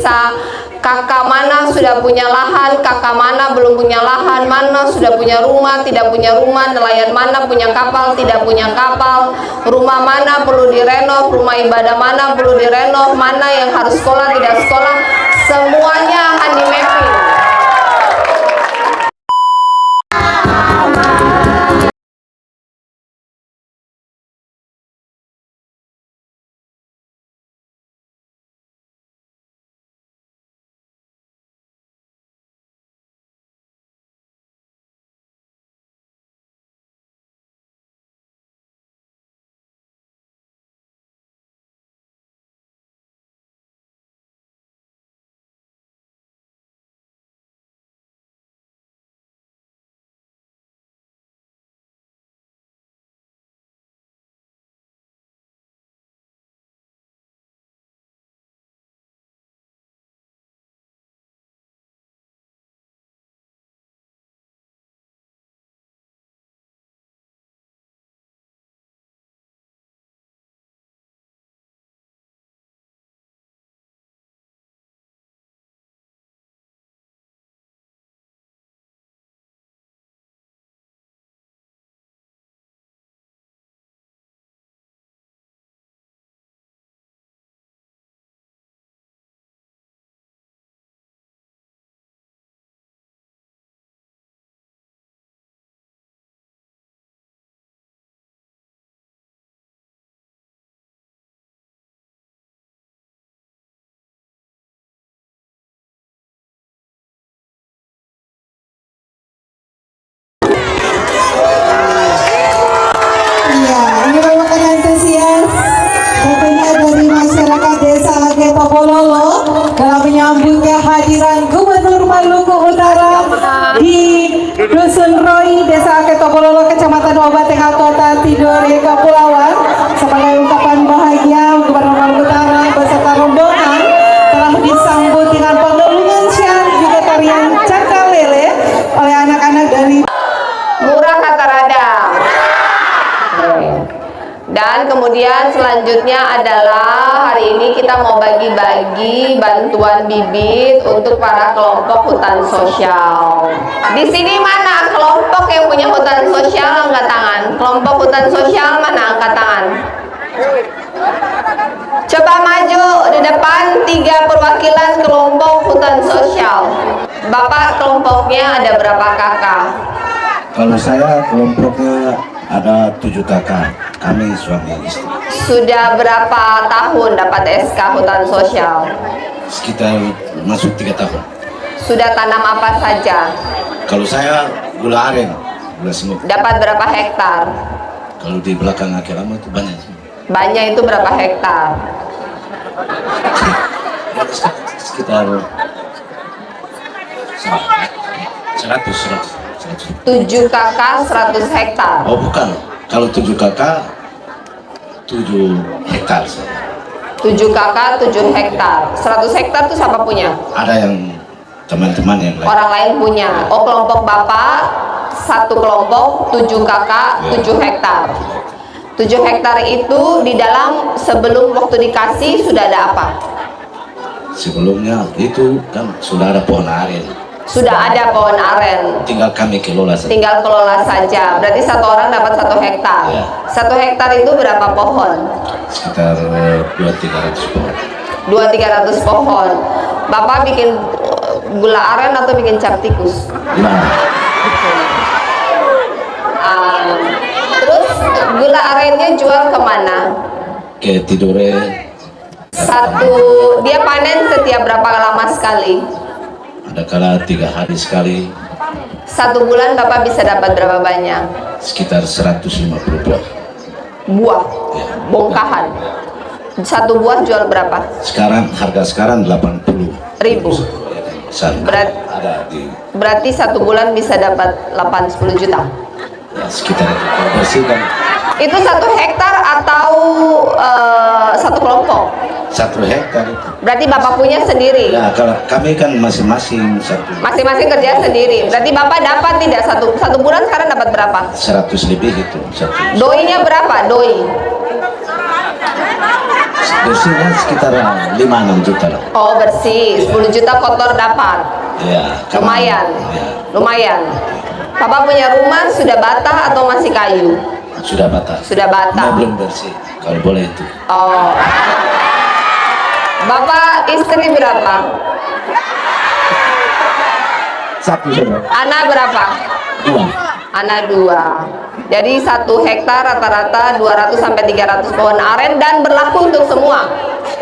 desa. Kakak mana sudah punya lahan, kakak mana belum punya lahan, mana sudah punya rumah, tidak punya rumah, nelayan mana punya kapal, tidak punya kapal, rumah mana perlu direnov, rumah ibadah mana perlu direnov, mana yang harus sekolah, tidak sekolah, semuanya akan di mapping. dalam menyambut kehadiran Gubernur Maluku Utara di Dusun Roy, Desa Ketopololo, Kecamatan Wabatengah, Kota Tidore, Kepulauan. Sebagai ungkapan bahagia, Gubernur Maluku Utara beserta rombongan telah disambut dengan pengelungan syair juga tarian cakalele oleh anak-anak dari Murah Kata Rada. Dan kemudian selanjutnya adalah hari ini kita mau bagi-bagi bantuan bibit untuk para kelompok hutan sosial. Di sini mana kelompok yang punya hutan sosial, angkat tangan. Kelompok hutan sosial mana, angkat tangan. Coba maju di depan 3 perwakilan kelompok hutan sosial. Bapak kelompoknya ada berapa kakak? Kalau saya kelompoknya ada 7 kakak, kami suami istri. Sudah berapa tahun dapat SK hutan sosial? Sekitar masuk 3 tahun. Sudah tanam apa saja? Kalau saya gula aren, gula semut. Dapat berapa hektar? Kalau di belakang akhir lama itu banyak. Banyak itu berapa hektar? Sekitar 100. 7 kakak 100 hektar. Oh bukan, kalau 7 kakak 7 hektar. 7 kakak 7 hektar. 100 hektar itu siapa punya? Ada yang teman-teman yang lain. Orang lain punya. Oh, kelompok bapak satu kelompok 7 kakak 7 hektar. 7 hektar itu di dalam sebelum waktu dikasih sudah ada apa? Sebelumnya itu kan sudah ada pohon aren. Sudah ada pohon aren. Tinggal kami kelola saja. Tinggal kelola saja. Berarti satu orang dapat 1 hektar. Ya. 1 hektar itu berapa pohon? Sekitar 200-300 pohon. 200-300 pohon. Bapak bikin gula aren atau bikin cap tikus? Nah, Terus gula arennya jual kemana? ke Tidore. Dia panen setiap berapa lama sekali? Ada kala 3 hari sekali. 1 bulan Bapak bisa dapat berapa banyak? Sekitar 150 buah. Buah, Ya. bongkahan. 1 buah jual berapa? Harga sekarang 80 Ribu. Berarti 1 bulan bisa dapat 8-10 juta. Ya, sekitar itu. Kalau bersih kan Itu 1 hektar atau 1 kelompok? 1 hektar itu. Berarti Bapak punya sendiri? Ya, kalau kami kan masing-masing satu. Masing-masing kerja sendiri. Berarti Bapak dapat tidak satu bulan sekarang dapat berapa? 100 lebih itu satu. Doinya berapa? Doi bersihnya sekitar 5-6 juta lah. Oh bersih, 10 juta kotor dapat. Ya, Lumayan, ya, lumayan. Papa punya rumah sudah bata atau masih kayu? sudah bata. Sudah bata. Belum bersih, kalau boleh itu. Oh. Bapak istri berapa? Satu saja. Anak berapa? 2. Anak 2. Jadi 1 hektar rata-rata 200 sampai 300 pohon aren dan berlaku untuk semua.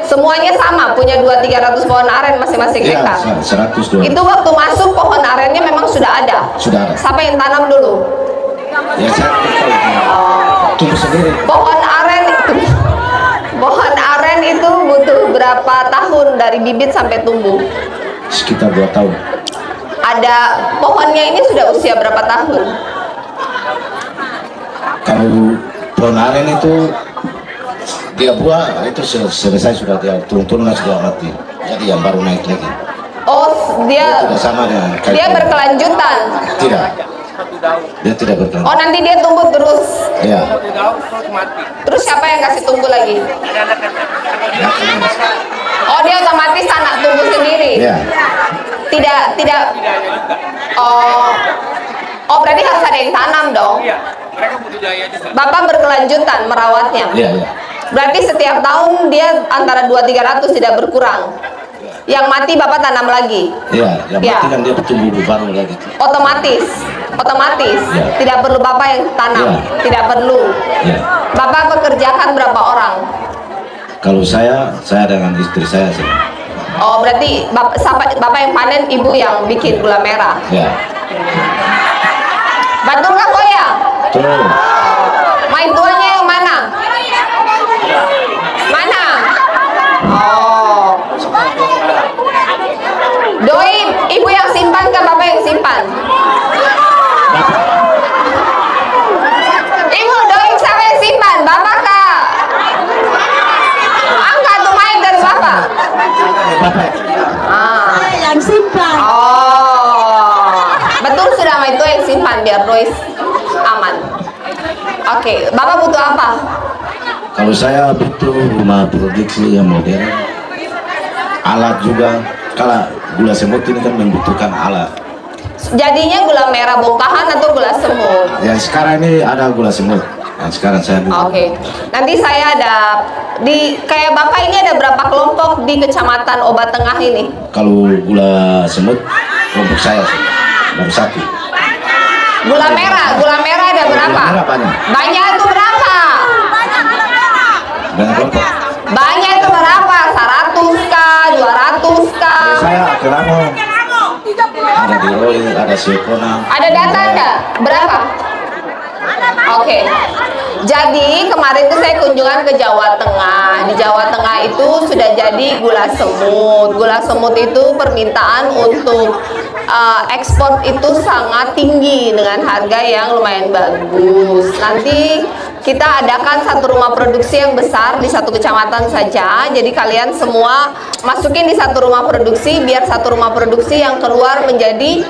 Semuanya sama, punya 200-300 pohon aren masing-masing Ya, hektar. 100 Itu waktu masuk pohon arennya memang sudah ada. Sudah ada. Siapa yang tanam dulu? Ya, saya tumbuh sendiri. Pohon aren itu butuh berapa tahun dari bibit sampai tumbuh? Sekitar 2 tahun. Ada pohonnya ini sudah usia berapa tahun? Kalau pohon aren itu dia buah itu selesai sudah dia turun-turun sudah mati. Jadi yang baru naik lagi. Oh, dia Tidak sama dengan kayu. dia berkelanjutan. Tidak. Dia tidak berkelanjutan. Oh, nanti dia tumbuh terus. Ya. Terus siapa yang kasih tumbuh lagi? Oh, dia otomatis anak tumbuh sendiri. Ya. Tidak. Oh, berarti harus ada yang tanam dong. Bapak berkelanjutan merawatnya. Iya, iya. Berarti setiap tahun dia antara 200-300 tidak berkurang. Yang mati Bapak tanam lagi. Iya, yang Ya. mati kan dia tumbuh baru lagi. Otomatis. Ya. Tidak perlu Bapak yang tanam. Ya. Tidak perlu. Ya. Bapak pekerjakan berapa orang? Kalau saya dengan istri saya sih. Oh, berarti Bapak yang panen, Ibu yang bikin gula merah. Ya. Betul nggak Koya? Tuh. Main tuanya yang mana? Mana? Oh. Doi, Ibu yang simpan ke Bapak yang simpan? Ibu, doi siapa yang simpan? Bapak kah? Angkat tuh main dari Bapak. Bapak. Ah. Yang simpan. Oh, betul sudah sama itu yang simpan biar Royce aman. Oke, Bapak butuh apa? Kalau saya butuh rumah produksi yang modern. Alat juga. Kalau gula semut ini kan membutuhkan alat. Jadinya gula merah bongkahan atau gula semut? Yang sekarang ini ada gula semut. Yang sekarang saya butuh. Oke, nanti saya ada di kayak Bapak ini ada berapa kelompok di Kecamatan Obat Tengah ini? Kalau gula semut kelompok saya sih baru 1. Gula merah ada berapa? Gula merah banyak. Banyak itu berapa? Banyak kelompok. Banyak itu berapa? 100 kah? 200 kah? Saya Keramo. Ada di Roy, ada Siokona. Ada data enggak? Berapa? Oke. Jadi kemarin itu saya kunjungan ke Jawa Tengah. Di Jawa Tengah itu sudah jadi gula semut. Gula semut itu permintaan untuk ekspor itu sangat tinggi dengan harga yang lumayan bagus. Nanti kita adakan satu rumah produksi yang besar di satu kecamatan saja. Jadi kalian semua masukin di satu rumah produksi biar satu rumah produksi yang keluar menjadi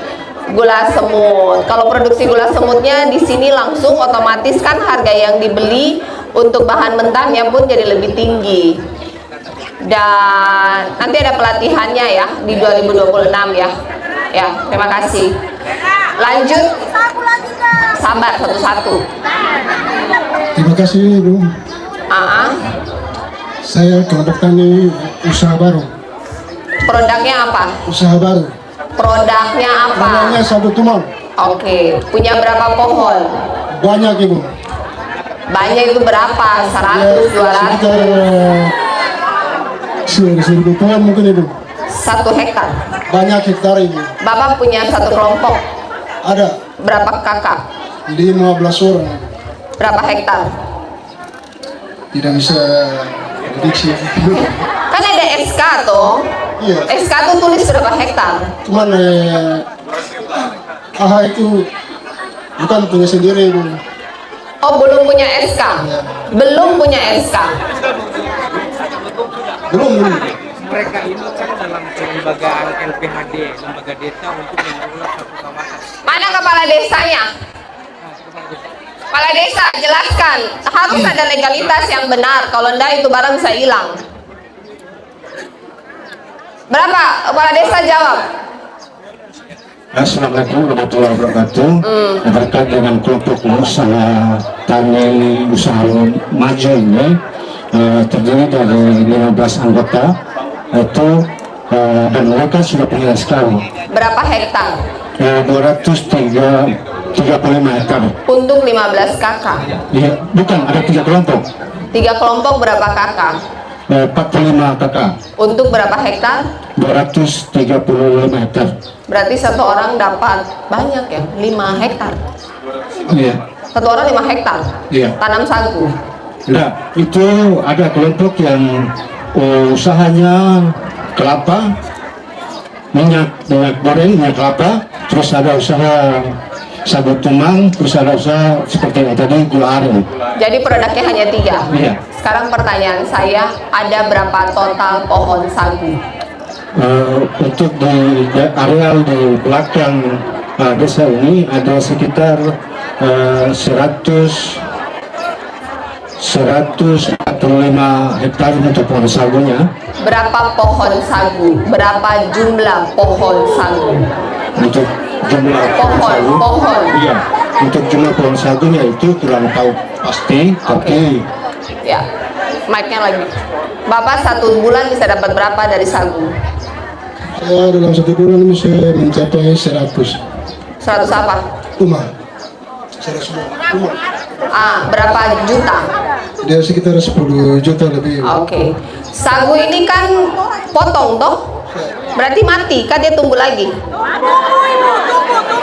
gula semut. Kalau produksi gula semutnya di sini langsung otomatis kan harga yang dibeli untuk bahan mentahnya pun jadi lebih tinggi. Dan nanti ada pelatihannya ya di 2026 ya. Ya, terima kasih. Lanjut. Sabar satu-satu. Terima kasih Ibu. Saya kelompok tani usaha baru. Produknya apa? Usaha baru. Produknya apa? Namanya Satu Tumang. Oke, punya berapa pohon? Banyak Ibu. Banyak itu berapa? 100, 200? 1000 pohon mungkin Ibu. 1 hektar. Banyak hektar Ibu. Bapak punya satu kelompok. Ada Berapa kakak? 15 orang. Berapa hektar? Tidak bisa prediksi. Kan ada SK tuh. Iya. SK tuh tulis berapa hektar? Cuman AHA itu bukan punya sendiri Ibu. Oh, belum punya SK. Belum punya SK. Belum. Mereka ini kan dalam kelembagaan LPHD, lembaga desa untuk mengelola satu kawasan. Mana kepala desanya? Kepala desa, jelaskan. Harus ada legalitas yang benar. Kalau enggak itu barang bisa hilang. Berapa? Kepala desa jawab. Assalamualaikum warahmatullahi wabarakatuh. Terkait dengan kelompok usaha tani usaha maju ini terdiri dari 15 anggota itu dan mereka sudah punya SKW. Berapa hektar? 235 hektar. Untuk 15 kakak. Ya, bukan, ada 3 kelompok. 3 kelompok berapa kakak? 45 kakak. Untuk berapa hektar? 235 hektar. Berarti satu orang dapat banyak ya, 5 hektar. Iya. Satu orang 5 hektar. Iya. Tanam sagu. Nah, itu ada kelompok yang usahanya kelapa, minyak goreng, minyak kelapa, terus ada usaha sagu tumang, terus ada usaha seperti yang tadi gula aren. Jadi produknya hanya 3. Iya. Sekarang pertanyaan saya, ada berapa total pohon sagu? Untuk di areal di belakang desa ini ada sekitar 145 hektar untuk pohon sagunya. Berapa pohon sagu? Berapa jumlah pohon sagu? Untuk jumlah Pohon. iya, untuk jumlah pohon sagunya itu kurang tahu pasti, tapi Ya, mic-nya lagi. Bapak 1 bulan bisa dapat berapa dari sagu? Saya dalam 1 bulan ini saya mencapai 100 100 apa? rumah. 100 rumah. Berapa juta? Dia sekitar 10 juta lebih. Oke. Sagu ini kan potong toh? Berarti mati, kan dia tumbuh lagi?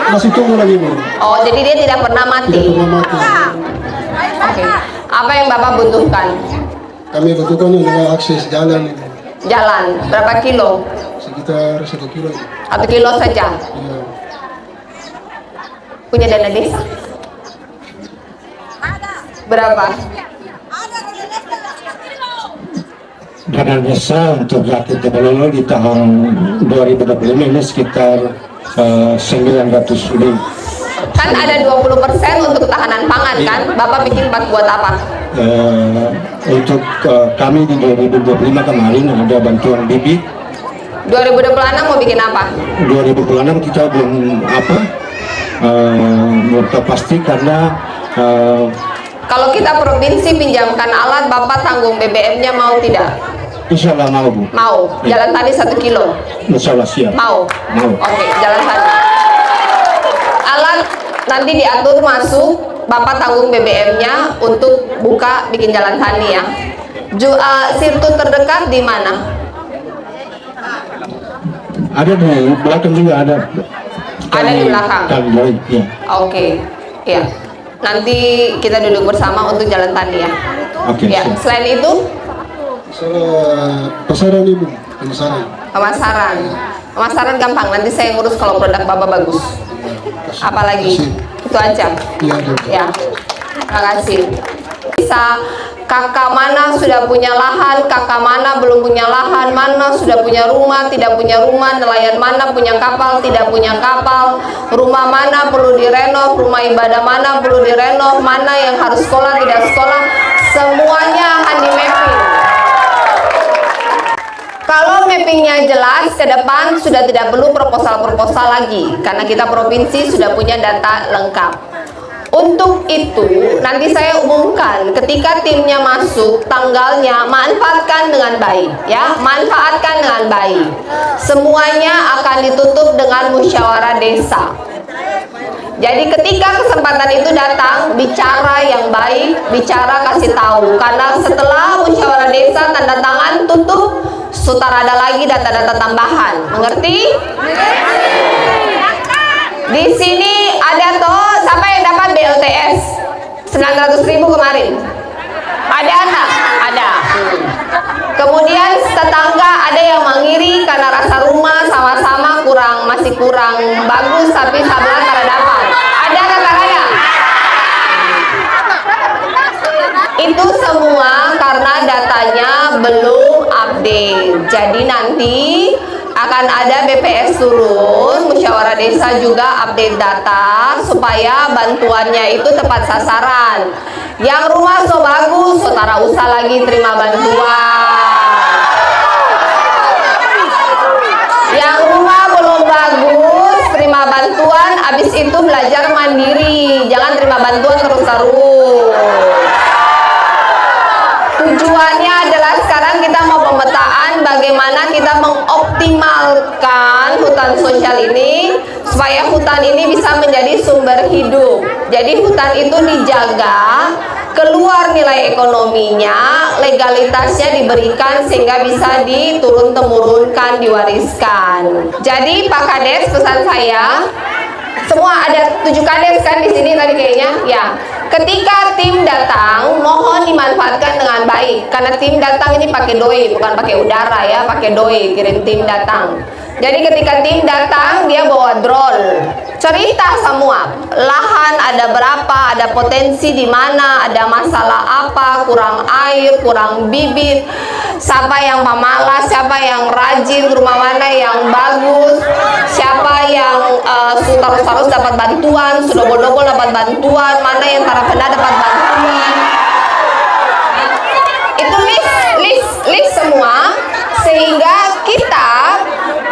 Masih tunggu lagi, Bu. Oh, jadi dia tidak pernah Tidak mati. pernah mati. Oke. Apa yang Bapak butuhkan? Kami butuhkan adalah akses jalan ini. Jalan, berapa kilo? Sekitar 1 kilo. 1 kilo saja. Ya. Punya dana desa? Berapa? dana desa untuk Rakyat Tebalolo di tahun 2025 ini sekitar 900 lebih. Kan ada 20% untuk ketahanan pangan kan? Bapak bikin buat apa? Untuk kami di 2025 kemarin ada bantuan bibit. 2026 mau bikin apa? 2026 kita belum tahu pasti karena Kalau kita provinsi pinjamkan alat, Bapak tanggung BBM-nya mau tidak? insya Allah mau, Bu. Mau. Jalan tadi 1 kilo. Insya Allah siap. Mau. Mau. Oke, jalan tadi. Alat nanti diatur masuk, Bapak tanggung BBM-nya untuk buka bikin jalan tani ya. Sirtu terdekat di mana? Ada di belakang juga ada. Ada di belakang. Ya. Oke, ya. Nanti kita duduk bersama untuk jalan tani ya. Oke. Ya. siap. Selain itu, Pasaran Ibu, pemasaran. pemasaran. Pemasaran gampang. Nanti saya ngurus kalau produk Bapak bagus. Apalagi itu aja. Iya, ada. Ya. Terima kasih. Bisa kakak mana sudah punya lahan, kakak mana belum punya lahan, mana sudah punya rumah, tidak punya rumah, nelayan mana punya kapal, tidak punya kapal, rumah mana perlu direnov, rumah ibadah mana perlu direnov, mana yang harus sekolah, tidak sekolah, semuanya akan di mapping. Kalau mappingnya jelas, ke depan sudah tidak perlu proposal-proposal lagi, karena kita provinsi sudah punya data lengkap. Untuk itu, nanti saya umumkan ketika timnya masuk, tanggalnya manfaatkan dengan baik, ya, manfaatkan dengan baik. Semuanya akan ditutup dengan musyawarah desa. Jadi ketika kesempatan itu datang, bicara yang baik, bicara kasih tahu. Karena setelah musyawarah desa tanda tangan tutup, sutar ada lagi data-data tambahan. Mengerti? Di sini ada toh, siapa yang dapat BLTS 900.000 kemarin? Ada enggak? Ada. Kemudian tetangga ada yang mengiri karena rasa rumah sama-sama masih kurang bagus, tapi sebelah kada dapat. Ada kakak saya? Itu semua karena datanya belum update. Jadi nanti akan ada BPS turun, musyawarah desa juga update data supaya bantuannya itu tepat sasaran. Yang rumah so bagus, so tara usah lagi terima bantuan. Yang rumah belum bagus, terima bantuan, habis itu belajar mandiri, jangan terima bantuan terus-terus. Tujuannya adalah sekarang kita mau pemetaan bagaimana kita mengoptimalkan hutan sosial ini supaya hutan ini bisa menjadi sumber hidup. Jadi hutan itu dijaga, keluar nilai ekonominya, legalitasnya diberikan sehingga bisa diturun-temurunkan, diwariskan. Jadi Pak Kades, pesan saya, semua ada 7 kades kan di sini tadi kayaknya, ya. Ketika tim datang, mohon dimanfaatkan dengan baik karena tim datang ini pakai doi, bukan pakai udara ya, pakai doi kirim tim datang. Jadi ketika tim datang dia bawa drone, cerita semua, lahan ada berapa, ada potensi di mana, ada masalah apa, kurang air, kurang bibit, siapa yang pemalas, siapa yang rajin, rumah mana yang bagus, siapa yang terus dapat bantuan, sudah bodogol dapat bantuan, mana yang tarapena dapat bantuan. Itu list semua, sehingga kita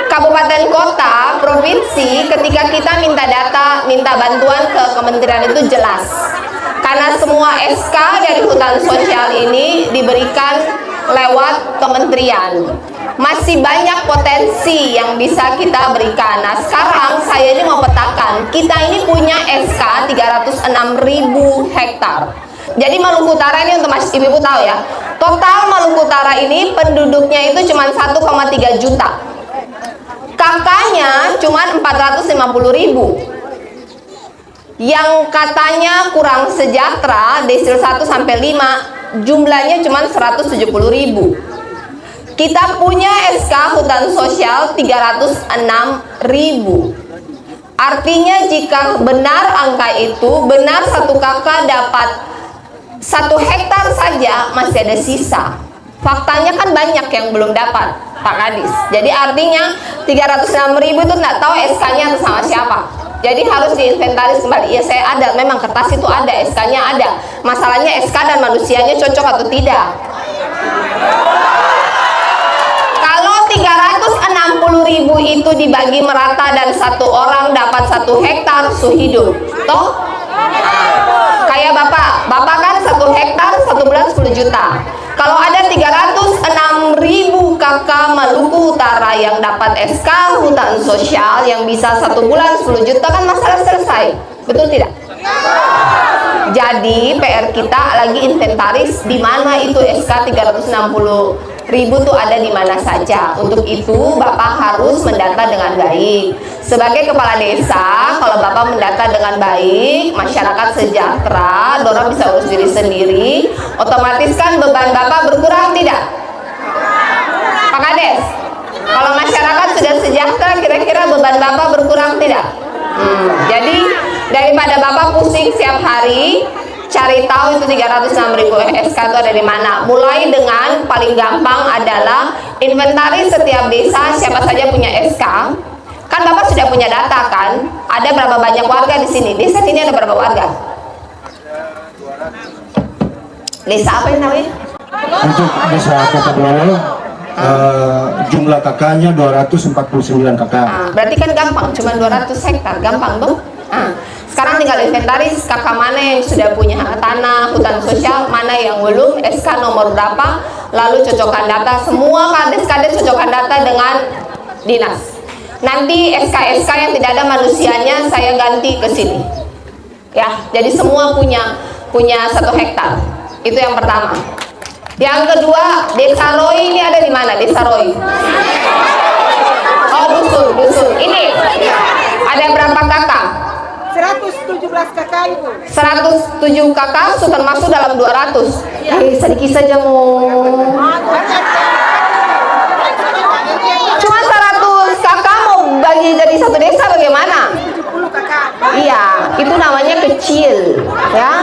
kabupaten kota, provinsi, ketika kita minta data, minta bantuan ke kementerian itu jelas. Karena semua SK dari hutan sosial ini diberikan lewat kementerian. Masih banyak potensi yang bisa kita berikan. Nah, sekarang saya ini mau petakan. Kita ini punya SK 306.000 hektar. Jadi Maluku Utara ini untuk Mas Ibu tahu ya. Total Maluku Utara ini penduduknya itu cuma 1,3 juta. Kakaknya cuma 450.000. Yang katanya kurang sejahtera, desil 1 sampai 5, jumlahnya cuma 170.000. Kita punya SK hutan sosial 306.000. Artinya jika benar angka itu, benar satu kakak dapat 1 hektar saja, masih ada sisa. Faktanya kan banyak yang belum dapat, Pak Kadis. Jadi artinya 306.000 itu nggak tahu SK-nya sama siapa. Jadi harus diinventaris kembali. Ya saya ada, memang kertas itu ada, SK-nya ada. Masalahnya SK dan manusianya cocok atau tidak. Kalau 360.000 itu dibagi merata dan 1 orang dapat 1 hektar hidup, toh? Kayak bapak kan 1 hektar 1 bulan 10 juta. Kalau ada 306.000 kakak Maluku Utara yang dapat SK hutan sosial yang bisa 1 bulan 10 juta, kan masalah selesai, betul tidak? Jadi PR kita lagi inventaris di mana itu SK 360.000 tuh ada di mana saja. Untuk itu Bapak harus mendata dengan baik. Sebagai kepala desa, kalau Bapak mendata dengan baik, masyarakat sejahtera, orang bisa urus diri sendiri, otomatis kan beban Bapak berkurang tidak? Pak Kades, kalau masyarakat sudah sejahtera, kira-kira beban Bapak berkurang tidak? Jadi daripada Bapak pusing setiap hari cari tahu itu 306.000 SK itu ada di mana. Mulai dengan paling gampang adalah inventaris setiap desa, siapa saja punya SK. Kan Bapak sudah punya data kan? Ada berapa banyak warga di sini? Desa sini ada berapa warga? Desa apa yang namanya? Untuk desa Kota Belolo, jumlah kakaknya 249 kakak. Berarti kan gampang, cuma 200 hektar, gampang tuh. Sekarang tinggal inventaris kakak mana yang sudah punya tanah hutan sosial, mana yang belum, SK nomor berapa, lalu cocokkan data. Semua kades-kades cocokkan data dengan dinas. Nanti SK-SK yang tidak ada manusianya saya ganti ke sini. Ya, jadi semua punya 1 hektar. Itu yang pertama. Yang kedua, Desa Roy ini ada di mana? Desa Roy. Oh, dusun. Ini ada berapa kakak? 117 kakak Ibu. 107 kakak, termasuk dalam 200. Sedikit saja mau. Cuma 100 kakak mau bagi jadi 1 desa bagaimana? 70 kakak. Iya, itu namanya kecil, ya.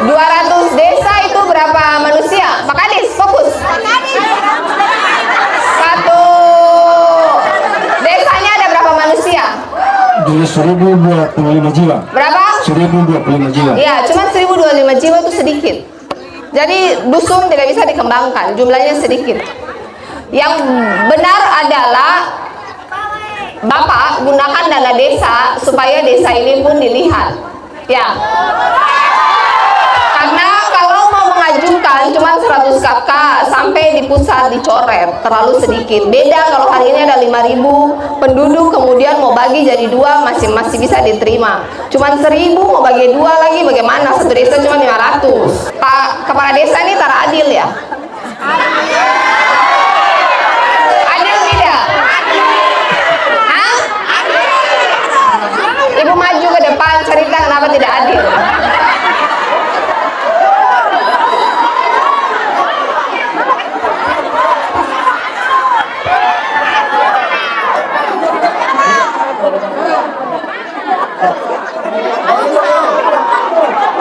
200 desa itu berapa manusia? Pak Kadis, fokus. 1 jadi 1025 jiwa. Berapa? 1025 jiwa. Ya, cuma 1025 jiwa itu sedikit. Jadi dusun tidak bisa dikembangkan, jumlahnya sedikit. Yang benar adalah Bapak gunakan dana desa supaya desa ini pun dilihat. Ya. Karena kalau mau mengajukan cuma 100 KK sampai di pusat dicoret, terlalu sedikit. Beda kalau hari ini ada 5.000 penduduk, kemudian mau bagi jadi 2 masih bisa diterima. Cuma 1.000 mau bagi 2 lagi bagaimana? Satu desa cuma 500. Pak Kepala Desa ini tara adil ya? Adil tidak? Hah? Ibu maju ke depan cerita kenapa tidak adil.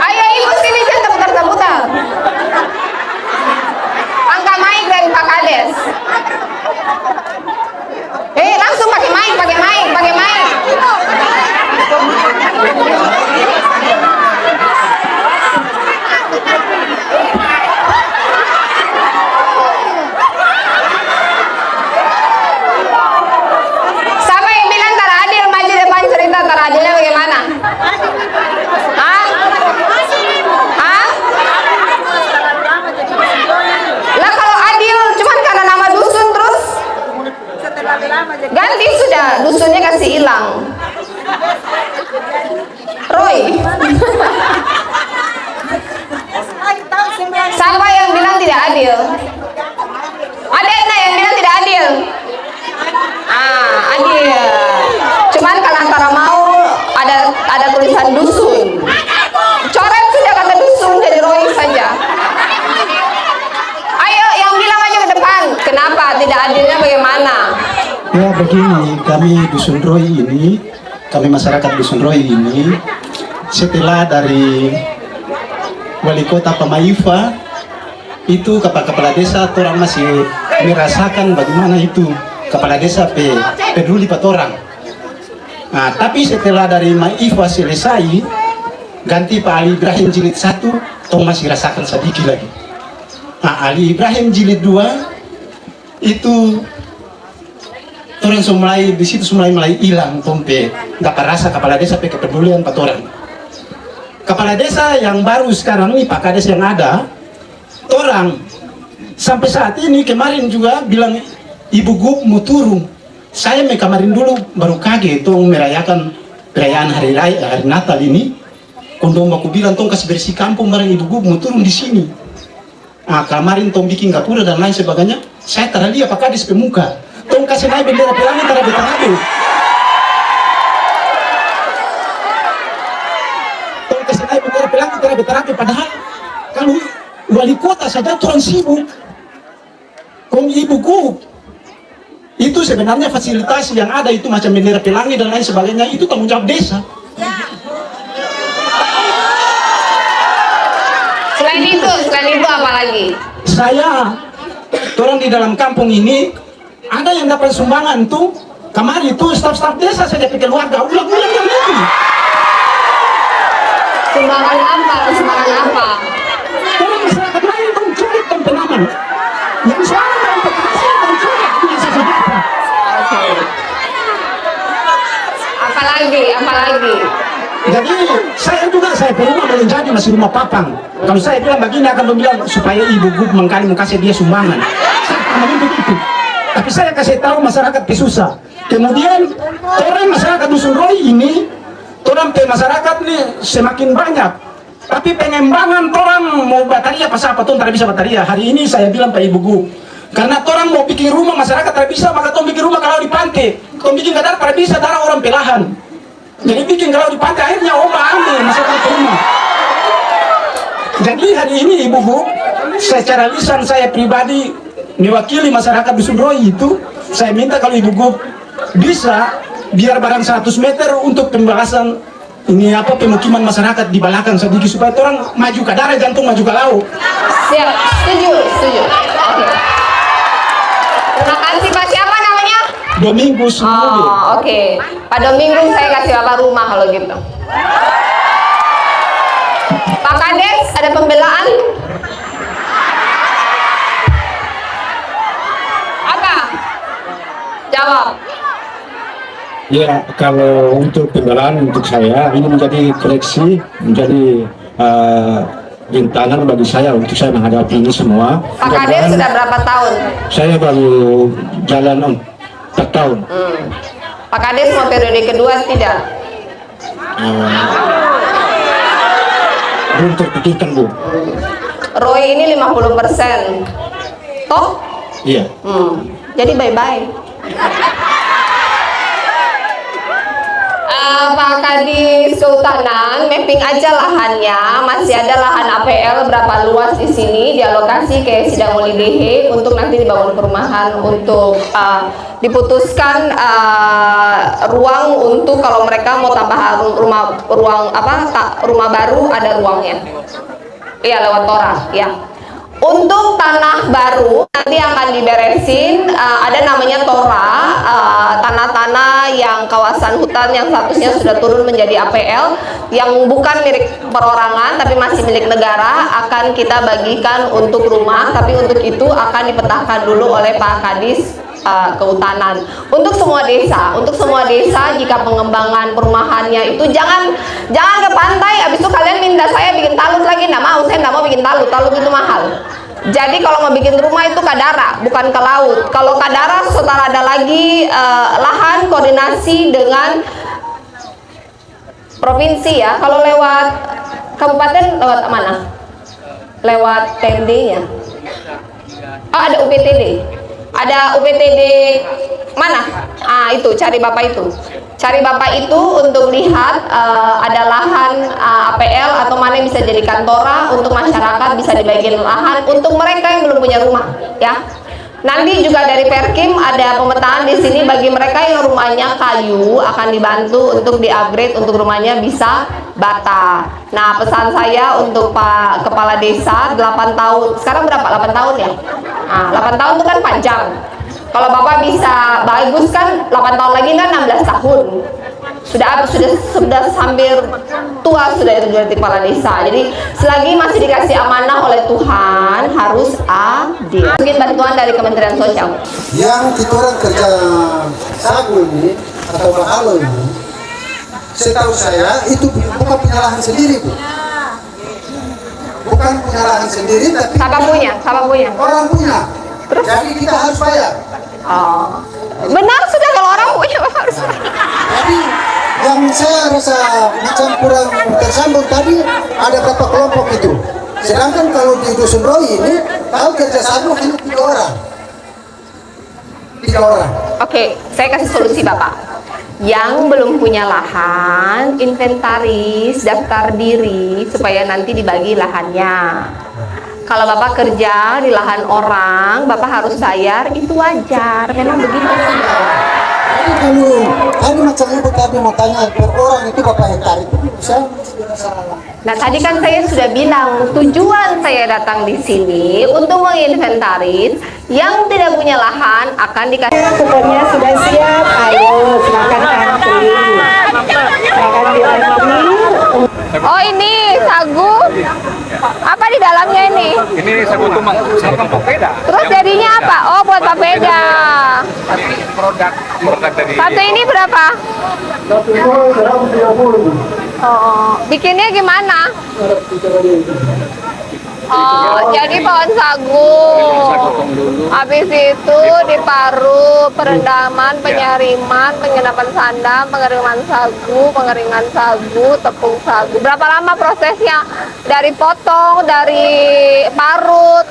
Ayo ibu sini jangan terputar-terputar. Angkat mic dari Pak Kades. Langsung pakai mic. Siapa yang bilang tara adil? Maju depan cerita tara adilnya bagaimana? Hah? Lah kalau adil cuman karena nama dusun terus ganti sudah, dusunnya kasih hilang. Roy. Siapa yang bilang tidak adil? Ada yang bilang tidak adil? Adil. Cuman karena antara mau ada tulisan dusun. Coret sudah kata dusun jadi Roy saja. Ayo yang bilang aja ke depan. Kenapa tidak adilnya bagaimana? Ya begini, kami Dusun Roy ini, kami masyarakat Dusun Roy ini, setelah dari wali kota Pamaifa itu kepala desa orang masih merasakan bagaimana itu kepala desa peduli patorang. Nah, tapi setelah dari Maifa selesai ganti Pak Ali Ibrahim jilid 1, tong masih rasakan sedikit lagi. Nah, Ali Ibrahim jilid 2 itu orang mulai di situ mulai hilang tompe dapat rasa kepala desa pe kepedulian patorang. Kepala desa yang baru sekarang ini Pak Kades yang ada, orang sampai saat ini kemarin juga bilang Ibu Gub mau turun. Saya kemarin dulu baru kaget tong merayakan perayaan hari Natal ini. Kondom aku bilang tong kasih bersih kampung bareng Ibu Gub mau turun di sini. Nah, kemarin tong bikin gapura dan lain sebagainya. Saya tara lihat Pak Kades pemuka. Tong kasih naik bendera pelangi tara betarabe. Tong kasih naik bendera pelangi tara betarabe. Padahal kalau wali kota saja orang sibuk. Kong Ibu Gub itu sebenarnya fasilitas yang ada itu macam bendera pelangi dan lain sebagainya itu tanggung jawab desa. Selain itu apa lagi? Saya orang di dalam kampung ini ada yang dapat sumbangan tuh kemarin itu staf-staf desa saja pikir keluarga ulang-ulang yang itu. Sumbangan apa? Orang masyarakat lain tuh cukup penanaman. Yang suara dan petani tuh cukup bisa sejahtera. Oke. Apalagi? Jadi saya rumah menjadi masih rumah papang. Kalau saya bilang begini akan bilang supaya Ibu Gub mengkali mau kasih dia sumbangan. Saya begitu. Tapi saya kasih tahu masyarakat susah. Kemudian orang masyarakat Dusun Roy ini, orang masyarakat nih semakin banyak. Tapi pengembangan orang mau bataria pas apa tuh tidak bisa bataria. Hari ini saya bilang Pak Ibu Gub, karena orang mau bikin rumah masyarakat tidak bisa, maka orang bikin rumah kalau di pantai. Orang bikin kadar tidak bisa, darah orang pelahan. Jadi bikin kalau di pantai akhirnya ambil masyarakat rumah. Jadi hari ini Ibu Gub, secara lisan saya pribadi mewakili masyarakat Dusun Roy itu, saya minta kalau Ibu Gub bisa biar barang 100 meter untuk pembahasan ini pemukiman masyarakat di belakang sedikit supaya orang maju ke darat jantung maju ke laut. Siap, setuju. Oke. Terima kasih Pak. Siapa namanya? 2 minggu semua. Oh, oke. Pak Domingo saya kasih Bapak rumah kalau gitu. Pak Kades, ada pembelaan? Apa? Jawab. Ya, kalau untuk pembelaan untuk saya ini menjadi koleksi, menjadi rintangan bagi saya untuk saya menghadapi ini semua. Pak Kades sudah berapa tahun? Saya baru jalan 4 tahun. Pak Kades mau periode kedua tidak? Belum terpikirkan, Bu. Roy ini 50%. Toh? Iya. Jadi bye-bye. Pak Kadis Kehutanan, mapping aja lahannya. Masih ada lahan APL berapa luas di sini, dialokasi ke Sidang Muli DH untuk nanti dibangun perumahan, untuk diputuskan ruang untuk kalau mereka mau tambah rumah baru ada ruangnya. Iya, lewat Tora, ya. Untuk tanah baru nanti akan diberesin, ada namanya Tora, tanah-tanah yang kawasan hutan yang statusnya sudah turun menjadi APL, yang bukan milik perorangan tapi masih milik negara, akan kita bagikan untuk rumah, tapi untuk itu akan dipetakan dulu oleh Pak Kadis Kehutanan. Untuk semua desa jika pengembangan perumahannya itu jangan ke pantai, habis itu kalian minta saya bikin talut lagi, nggak mau, saya nggak mau bikin talut itu mahal. Jadi kalau mau bikin rumah itu Kadara, bukan ke laut. Kalau Kadara setelah ada lagi lahan koordinasi dengan provinsi ya. Kalau lewat kabupaten lewat mana? Lewat TMD-nya. Oh, ada UPTD. Ada UPTD mana? Itu cari Bapak itu. Cari Bapak itu untuk lihat ada lahan APL atau mana yang bisa jadi kantora untuk masyarakat, bisa dibagiin lahan untuk mereka yang belum punya rumah, ya. Nanti juga dari Perkim ada pemetaan di sini bagi mereka yang rumahnya kayu akan dibantu untuk di-upgrade untuk rumahnya bisa bata. Nah, pesan saya untuk Pak Kepala Desa 8 tahun. Sekarang berapa? 8 tahun ya? 8 tahun itu kan panjang. Kalau Bapak bisa bagus kan 8 tahun lagi kan 16 tahun. Sudah hampir tua sudah itu jadi kepala desa. Jadi selagi masih dikasih amanah oleh Tuhan harus adil. Mungkin bantuan dari Kementerian Sosial. Yang kita orang kerja sagu ini atau bahalo ini, setahu saya itu bukan punya lahan sendiri, Bu. Bukan punya lahan sendiri, tapi Siapa punya? orang punya. Terus? Jadi kita harus bayar. Oh, benar sudah kalau orang punya harus. Jadi yang saya rasa macam kurang tersambung tadi ada berapa kelompok itu. Sedangkan kalau di Dusun Roy ini tahu kerja sagu hanya 3 orang. 3 orang. Oke, saya kasih solusi Bapak. Yang belum punya lahan, inventaris, daftar diri supaya nanti dibagi lahannya. Kalau Bapak kerja di lahan orang, Bapak harus bayar, itu wajar, memang begitu. Jadi kalau tadi macam ibu tadi mau tanya per orang itu berapa hektar itu, saya tidak salah. Nah, tadi kan saya sudah bilang tujuan saya datang di sini untuk menginventaris yang tidak punya lahan akan dikasih. Kuponnya sudah siap, ayo silakan antri. Silakan diantri. Oh, ini sagu. Apa di dalamnya ini? Ini sagu tumang, sagu papeda. Terus jadinya apa? Oh, buat papeda. Produk dari Satu ini berapa? Oh, bikinnya gimana? Oh, jadi pohon sagu. Habis itu diparut, perendaman, penyariman, penyenapan sandang, pengeringan sagu, tepung sagu. Berapa lama prosesnya? Dari potong, dari parut,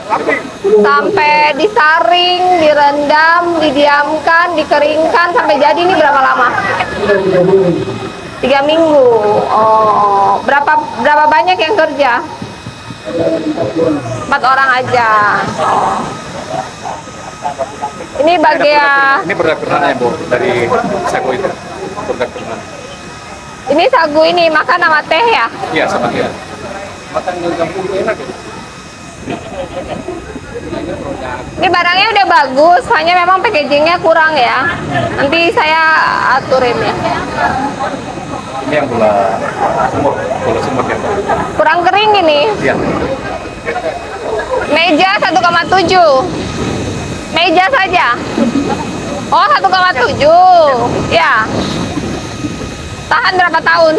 sampai disaring, direndam, didiamkan, dikeringkan, sampai jadi ini berapa lama? 3 minggu. Oh, berapa banyak yang kerja? 4 orang aja. Oh. Ini bagian. Ini produk ternaknya, Bu, dari sagu itu. Produk ternak. Ini sagu ini makan sama teh ya? Iya, sama dia. Makan dengan campur enak ya. Ini barangnya udah bagus, hanya memang packagingnya kurang ya. Nanti saya aturin ya. Ini yang bola semut ya. Kurang kering ini. Iya. Meja 1,7. Meja saja. Oh, 1,7. Ya. Tahan berapa tahun?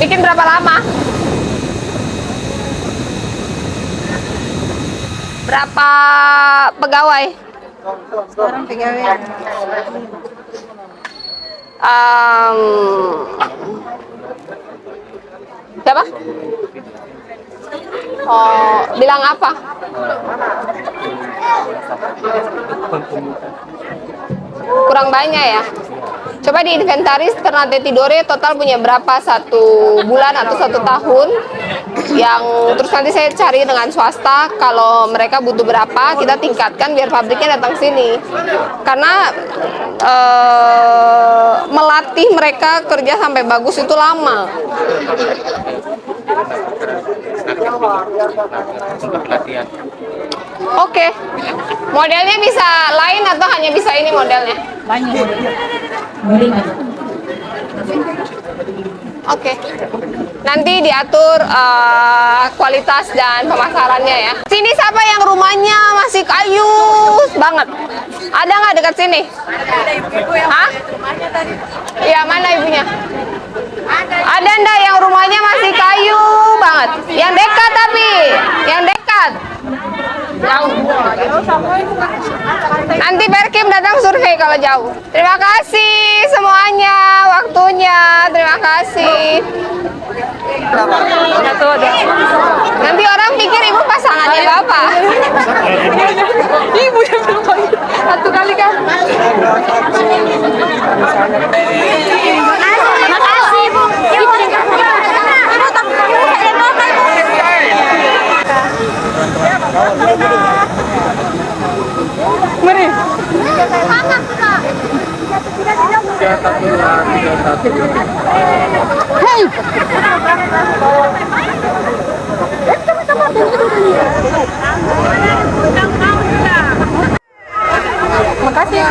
Bikin berapa lama? Berapa pegawai? Sekarang pegawai. Siapa? Oh, bilang apa? Kurang banyak ya. Coba diinventaris Ternate Tidore total punya berapa 1 bulan atau 1 tahun. Yang terus nanti saya cari dengan swasta kalau mereka butuh berapa, kita tingkatkan biar pabriknya datang sini. Karena melatih mereka kerja sampai bagus itu lama. Oke. Modelnya bisa lain atau hanya bisa ini modelnya? Banyak. Oke. Nanti diatur kualitas dan pemasarannya ya. Sini siapa yang rumahnya masih kayu banget? Ada nggak dekat sini? Hah? Iya, mana ibunya? Ada ndak yang rumahnya masih kayu banget? Yang dekat tapi, yang dekat. Jauh. Nanti Perkim datang survei kalau jauh. Terima kasih semuanya waktunya. Terima kasih. Nanti orang pikir ibu pasangannya bapak. Ibu yang satu kali kan. Makasih ibu. Mari. Hey. Makasih.